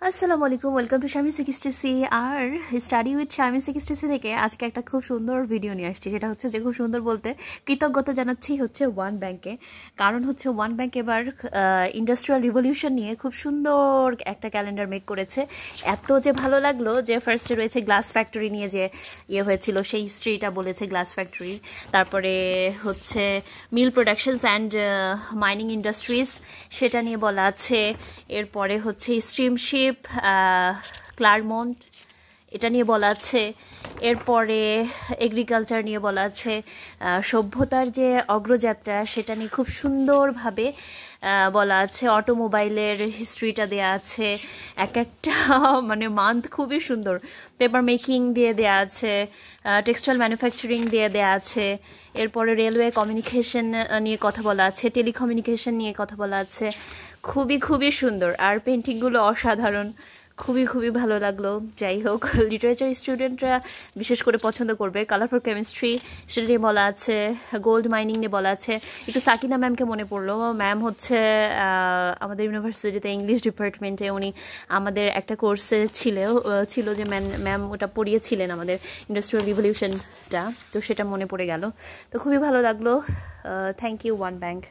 আসসালামু আলাইকুম, welcome to Shami সিক্সটিসি। আর স্টাডি উইথ শামি সিক্সটিসি থেকে আজকে একটা খুব সুন্দর ভিডিও নিয়ে আসছি। সেটা হচ্ছে যে খুব সুন্দর বলতে কৃতজ্ঞতা জানাচ্ছি হচ্ছে ওয়ান ব্যাংকে। কারণ হচ্ছে ওয়ান ব্যাংক এবার ইন্ডাস্ট্রিয়াল রিভলিউশন নিয়ে খুব সুন্দর একটা ক্যালেন্ডার মেক করেছে। এত যে ভালো লাগলো যে ফার্স্টে রয়েছে গ্লাস ফ্যাক্টরি নিয়ে যে হয়েছিল সেই হিস্ট্রিটা বলেছে গ্লাস ফ্যাক্টরি। তারপরে হচ্ছে মিল প্রোডাকশনস অ্যান্ড মাইনিং ইন্ডাস্ট্রিজ সেটা নিয়ে বলা আছে। এরপরে হচ্ছে স্ট্রিমশিপ, ক্লারমন্ট এটা নিয়ে বলা আছে। এরপরে এগ্রিকালচার নিয়ে বলা আছে। সভ্যতার যে অগ্রযাত্রা সেটা নিয়ে খুব সুন্দরভাবে বলা আছে। অটোমোবাইলের হিস্ট্রিটা দেয়া আছে। এক একটা মানে মান্থ খুবই সুন্দর। পেপার মেকিং দিয়ে দেয়া আছে, টেক্সটাইল ম্যানুফ্যাকচারিং দিয়ে দেয়া আছে। এরপরে রেলওয়ে কমিউনিকেশন নিয়ে কথা বলা আছে, টেলিকমিউনিকেশন নিয়ে কথা বলা আছে। খুবই খুবই সুন্দর, আর পেন্টিংগুলো অসাধারণ। খুবই খুবই ভালো লাগলো। যাই হোক, লিটারেচার স্টুডেন্টরা বিশেষ করে পছন্দ করবে। কালার ফর কেমিস্ট্রি সেটা নিয়ে বলা আছে। গোল্ড মাইনিং নিয়ে বলা আছে। একটু সাকিনা ম্যামকে মনে পড়লো। ম্যাম হচ্ছে আমাদের ইউনিভার্সিটিতে ইংলিশ ডিপার্টমেন্টে উনি আমাদের একটা কোর্সে ছিল যে ম্যাম ওটা পড়িয়েছিলেন আমাদের ইন্ডাস্ট্রিয়াল রিভলিউশনটা। তো সেটা মনে পড়ে গেল। তো খুবই ভালো লাগলো। Thank you one bank.